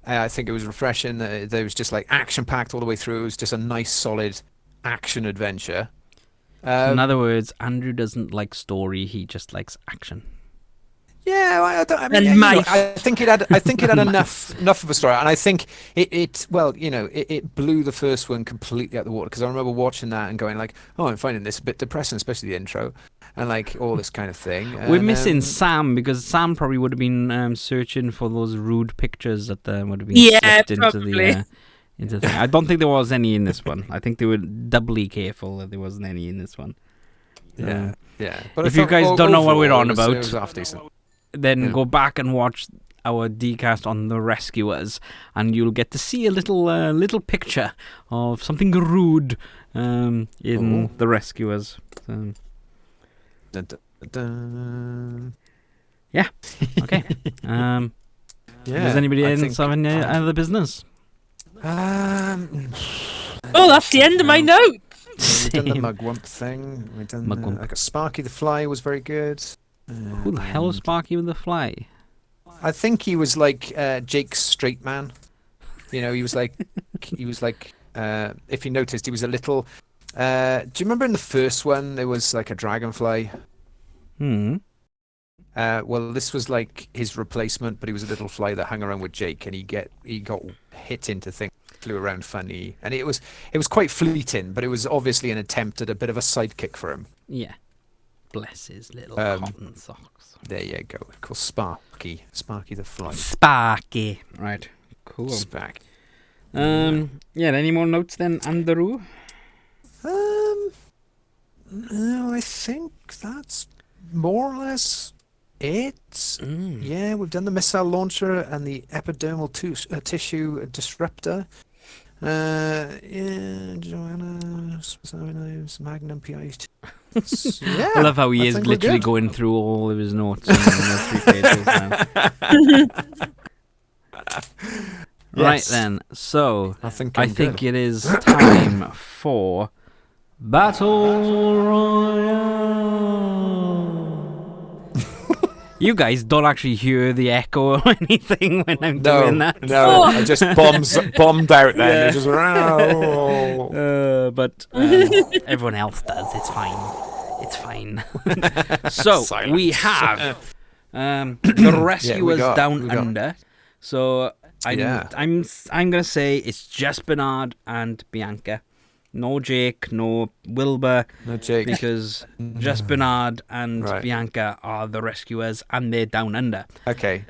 I think it was refreshing that there was just like action packed all the way through. It was just a nice, solid action adventure. In other words, Andrew doesn't like story; he just likes action. Yeah, I And mean, mice. I think it had enough of a story, and I think it blew the first one completely out the water. Because I remember watching that and going like, oh, I'm finding this a bit depressing, especially the intro, and like all this kind of thing. We're And, missing Sam because Sam probably would have been searching for those rude pictures that would have been slipped into probably. the thing. I don't think there was any in this one. I think they were doubly careful that there wasn't any in this one. yeah. But If you guys don't know what we're on overall, about, it was half decent. then go back and watch our DCast on the Rescuers, and you'll get to see a little picture of something rude in the Rescuers. So, Dun, dun, dun. yeah. Okay. Yeah. Does anybody I else think, have any other business? Oh, that's the end of my note. We've done the mugwump thing. We've done Mugwump. like a Sparky the Fly was very good. Who the hell is Sparky with the fly? I think he was like Jake's straight man. You know, he was like if you noticed, he was a little. Do you remember in the first one there was like a dragonfly? Well, this was like his replacement, but he was a little fly that hung around with Jake, and he got hit into things, flew around funny, and it was quite fleeting, but it was obviously an attempt at a bit of a sidekick for him. Yeah. Bless his little cotton socks. There you go. Called Sparky the Fly. Sparky. Right. Cool. Sparky. Yeah. Any more notes then, Andrew? No, I think that's more or less it. Yeah, we've done the missile launcher and the epidermal tissue disruptor. Yeah, Joanna, Magnum PI. Yeah, I love how he I is think we're literally good. going through all of his notes in those 3 pages now. Right Yes. then. So I think I think it is time for Battle Royale. You guys don't actually hear the echo or anything when I'm doing that. No, I just bombed out then. Yeah. It just But everyone else does. It's fine. It's fine. So Silence. we have the rescuers we down got- under. So I'm gonna say it's just Bernard and Bianca. No Jake, no Wilbur, No Jake. because just Bernard and Right. Bianca are the rescuers, and they're down under. Okay.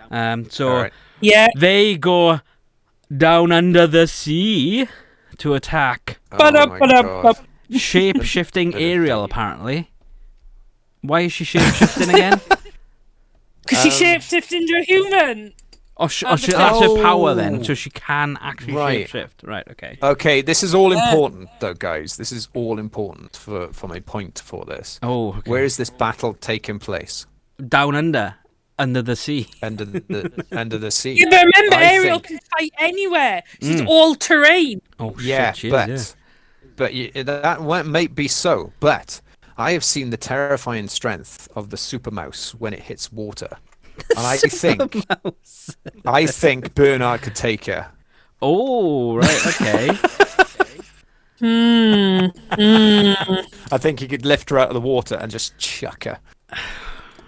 So All right. Yeah. they go down under the sea to attack Oh my God. shape-shifting Ariel, apparently. Why is she shape-shifting again? Because she shapeshifts into a human. That's her power then, so she can actually Right. shape-shift. Right, okay. Okay, this is all important, though, guys. This is all important for my point for this. Oh, okay. Where is this battle taking place? Down under the sea. Under the sea. Yeah, but remember, I Ariel think- can fight anywhere. She's all terrain. Oh, Yeah, shit, she but is, that might be so. But I have seen the terrifying strength of the super mouse when it hits water, and I think Bernard could take her. Oh, right, okay. I think he could lift her out of the water and just chuck her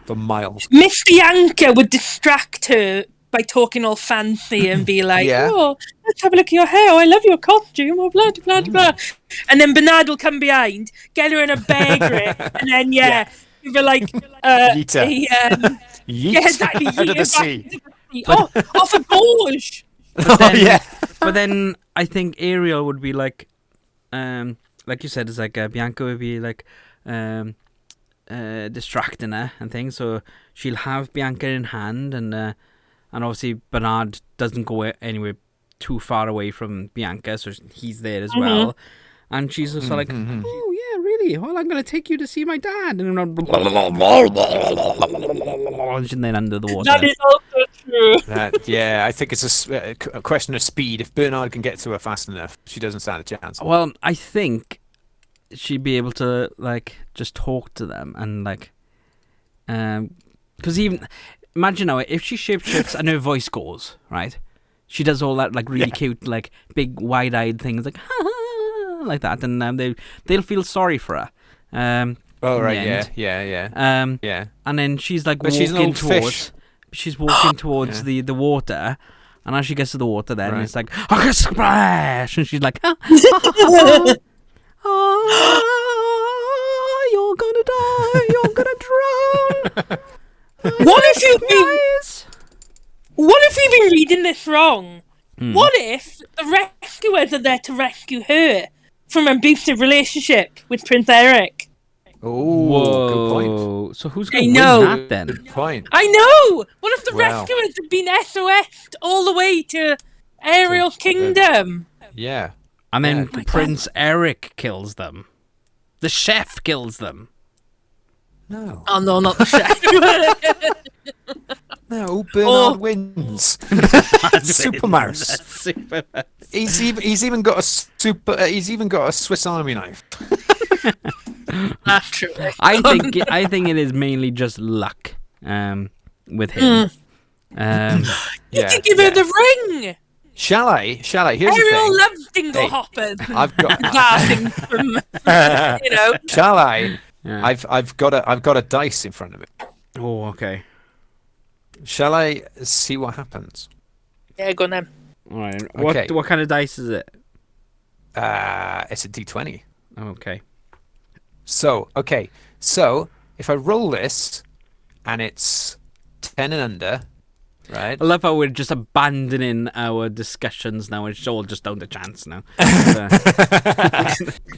for miles. Miss Bianca would distract her by talking all fancy and be like, Yeah. "Oh, let's have a look at your hair. Oh, I love your costume. Oh, blah blah blah." And then Bernard will come behind, get her in a bear grip, and then give her like Yeet her. yeah, Yeet exactly, out of yeet her the back sea. into the sea. Oh, off a gorge. Oh yeah. But then I think Ariel would be like you said, it's like Bianca would be like distracting her and things. So she'll have Bianca in hand, and obviously Bernard doesn't go anywhere too far away from Bianca, so he's there as well. And she's just like, "Oh yeah, really? Well, I'm gonna take you to see my dad." And then under the water. That is also true. Yeah, I think it's a question of speed. If Bernard can get to her fast enough, she doesn't stand a chance. Well, I think she'd be able to like just talk to them and like, because even imagine now if she shapeshifts and her voice goes right, she does all that like really cute like big wide-eyed things like like that, and they'll feel sorry for her. Oh right, the end. yeah. And then she's like But she's an walking old towards. fish. She's walking towards the water, and as she gets to the water, then Right. it's like splash, and she's like, you're gonna die, you're gonna drown. What if you've been reading this wrong? What if the rescuers are there to rescue her from an abusive relationship with Prince Eric? Oh, good point. Whoa! So who's I gonna win know. that then? Good point. I know! What if the Wow. rescuers have been SOS'd all the way to Ariel's kingdom? Yeah. And then Yeah. Prince Eric kills them. The chef kills them. No. Oh no, not the chef. No, Bernard wins. Super Mouse. Super. He's even got a He's even got a Swiss Army knife. That's true. I think it is mainly just luck. With him. You Yeah. could give her the ring! Shall I? Here's Ariel the thing. loves dingle Hey, hoppers. I've got. Glassing from, Shall I? Yeah. I've got a dice in front of me. Oh, okay. Shall I see what happens? Yeah, go on then. All right. Okay. What kind of dice is it? It's a D20. Okay. So if I roll this, and it's 10 and under, right? I love how we're just abandoning our discussions now. It's all just down to chance now.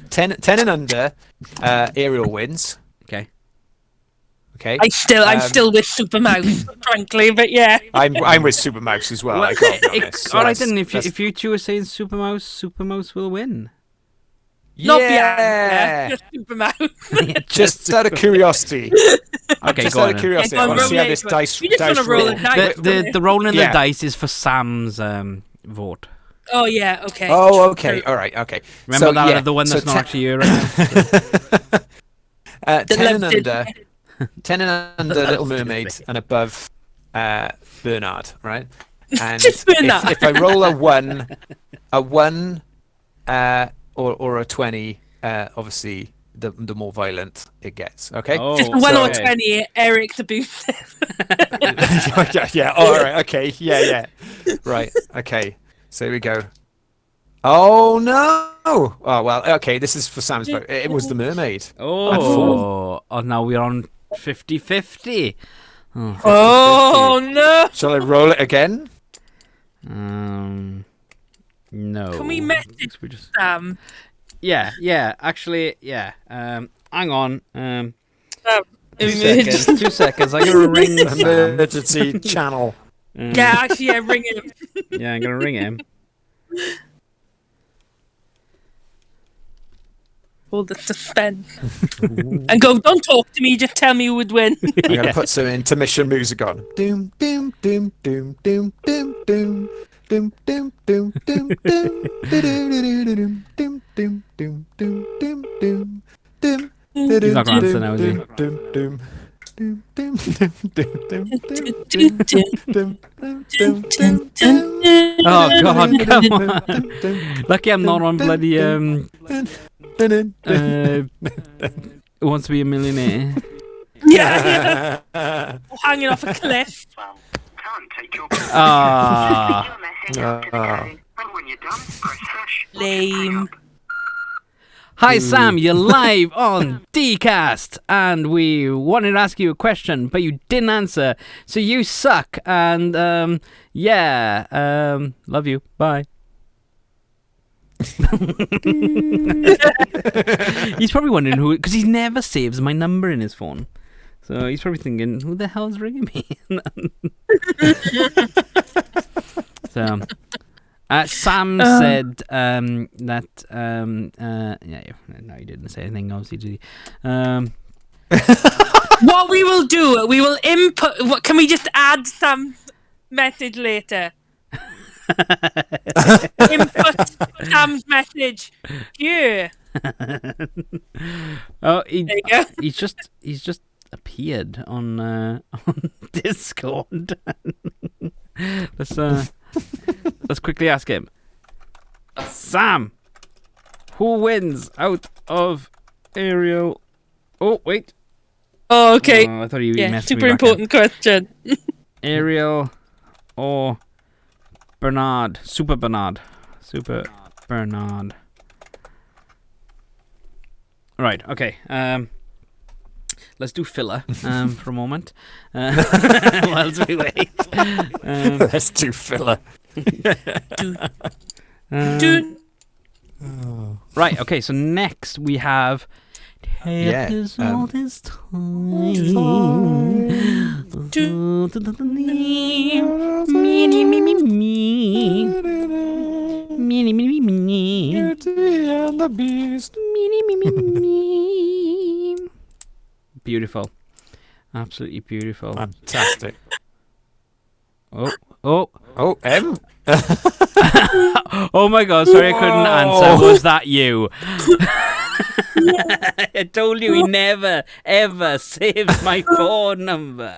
10 and under, Ariel wins. Okay. Okay. I'm still with Super Mouse, frankly, but yeah. I'm with Super Mouse as well. I can't be honest. So All right, that's- then. that's- If you two are saying Super Mouse will win. Not yeah. Bianca, just Super Mouse. Just out of curiosity. Okay, Just go out on. of then. curiosity, Yeah, I go want to on, see how roll this it. dice You just dice wanna roll roll. it dice. The rolling Yeah. the dice is for Sam's vote. Oh yeah, okay. Oh, okay. All right. Okay. Remember So, that yeah, other one so that's not actually you right now? 10 and loved it. under, 10 and under Little Mermaid, and above Bernard, right? And Just Bernard. if I roll a one, or a 20, obviously the more violent it gets. Okay. Oh, Just 1 or okay. 20, Eric the booth. yeah. All right. Okay. Yeah. Right. Okay. So here we go. Oh no! Oh well. Okay. This is for Sam's vote. It was the mermaid. Oh, now we're on 50-50. Oh no! Shall I roll it again? No. Can we message We just... Sam? Yeah. Actually, yeah. Hang on. 2 Emergency. seconds. 2 seconds. I'm gonna ring Sam. Emergency channel. Yeah, actually, yeah, ring him. Yeah, I'm gonna ring him. Hold the suspense. And go, don't talk to me, just tell me who would win. I'm gonna put some intermission music on. Doom doom doom doom doom doom doom. Doom doom doom doom doom doom doom doom doom doom doom doom doom. He's not gonna answer now, is he? Doom doom doom doom doom doom doom doom. Oh God, come on! Lucky I'm not on bloody Who Wants to Be a Millionaire? Yeah. Hanging off a cliff. Ah. Lame. Hi Sam, you're live on DCast, and we wanted to ask you a question, but you didn't answer, so you suck. And love you. Bye. He's probably wondering who, because he never saves my number in his phone. So he's probably thinking, who the hell's ringing me? So, Sam said that, no, he didn't say anything, obviously, did he? What we will do, we will input. What, can we just add some message later? Input Sam's message. Yeah. Oh, There you go. he's just appeared on Discord. Let's quickly ask him. Sam, who wins out of Ariel? Oh wait. Oh, okay. I thought you Yeah, messed super me back important question. Ariel or Bernard? Super Bernard. Right. Okay. Let's do filler for a moment. Whilst we wait. Let's do filler. Dude. Right. Okay. So next we have. Yeah, Is all this time. Beauty and the Beast. Beautiful. Absolutely beautiful. Fantastic. Oh. Oh, M. Oh my God, sorry I couldn't answer. Was that you? I told you he never, ever saves my phone number.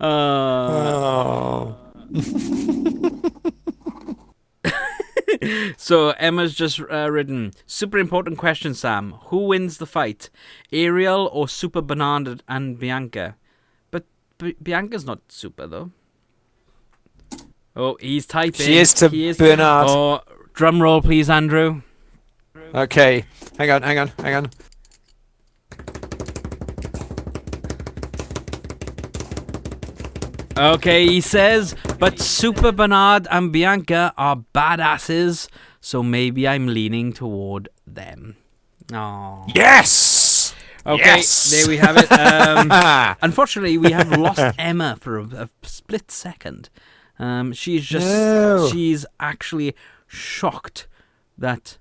Oh. So Emma's just written, super important question, Sam. Who wins the fight? Ariel or Super Bernard and Bianca? But Bianca's not super, though. Oh, he's typing. She is to Bernard. Oh, drum roll, please, Andrew. Okay. Hang on. Okay, he says, but Super Bernard and Bianca are badasses, so maybe I'm leaning toward them. Oh. Yes! Okay, Yes! there we have it. Unfortunately, we have lost Emma for a split second. She's actually shocked that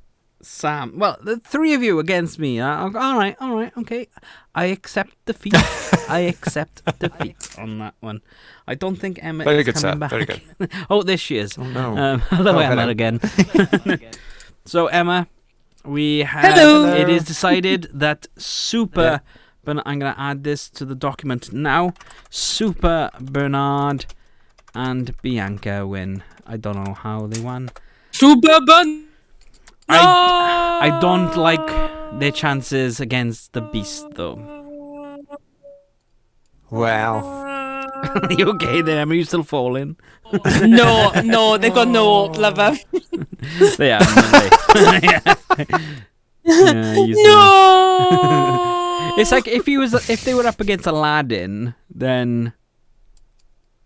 Sam. Well, the three of you against me. All right, okay. I accept defeat. I accept defeat on that one. I don't think Emma Very is good, coming sir. back. Very good. Oh, there she is. Oh, no. Hello, Oh, Emma, hello. again. So, Emma, we have... Hello. It is decided that Super... But I'm going to add this to the document now. Super Bernard and Bianca win. I don't know how they won. Super Bun. I don't like their chances against the Beast, though. Well, Are you okay there, Emma? Are you still falling? No, they got no hope, lover. They are, aren't they? Yeah, No. It's like if they were up against Aladdin, then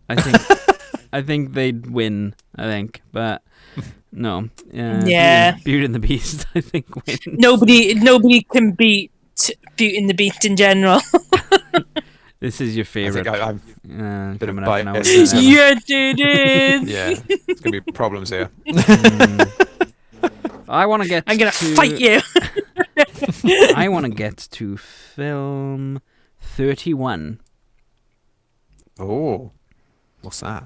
I think they'd win. I think, but no. Yeah. Beauty and the Beast, I think wins. Nobody can beat Beauty and the Beast in general. This is your I favorite. think I'm bit of coming up now. bias. Yes, it is. Yeah, there's going to be problems here. I want to get. I'm gonna fight you. I want to get to film 31. Oh, what's that?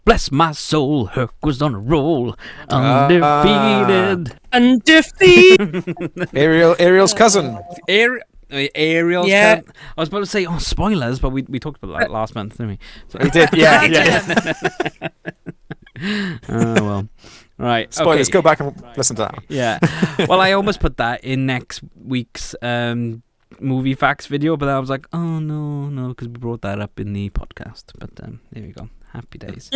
Bless my soul, Herc was on a roll, undefeated. Undefeated. Ariel's cousin. Ariel's Yeah. cousin. I was about to say, spoilers, but we talked about that last month, didn't we? So, He did, yeah. oh, well. Right. Spoilers, okay. go back and listen to that. Yeah. Well, I almost put that in next week's movie facts video, but I was like, oh, no, because we brought that up in the podcast. But there we go. Happy days.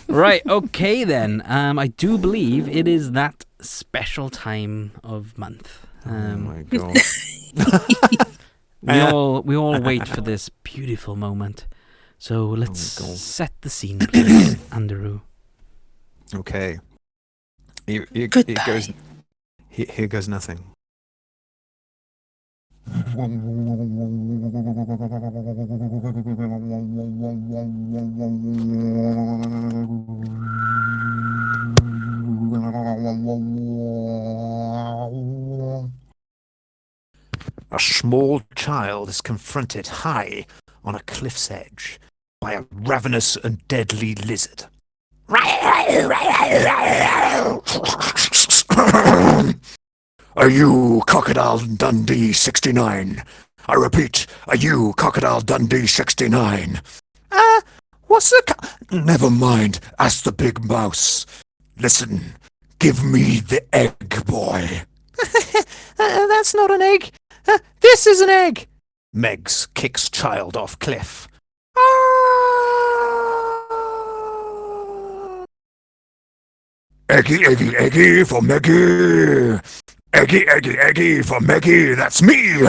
Right. Okay, then. I do believe it is that special time of month. Oh, my God. We all wait for this beautiful moment. So let's set the scene, please, Andrew. Okay. Here goes nothing. A small child is confronted high on a cliff's edge by a ravenous and deadly lizard. Are you Crocodile Dundee 69? I repeat, are you Crocodile Dundee 69? What's the... Never mind, ask the big mouse. Listen, give me the egg, boy. That's not an egg. This is an egg. Megs kicks child off cliff. Eggy, eggy, eggy for Meggy. Eggy, eggy, eggy for Meggy. That's me.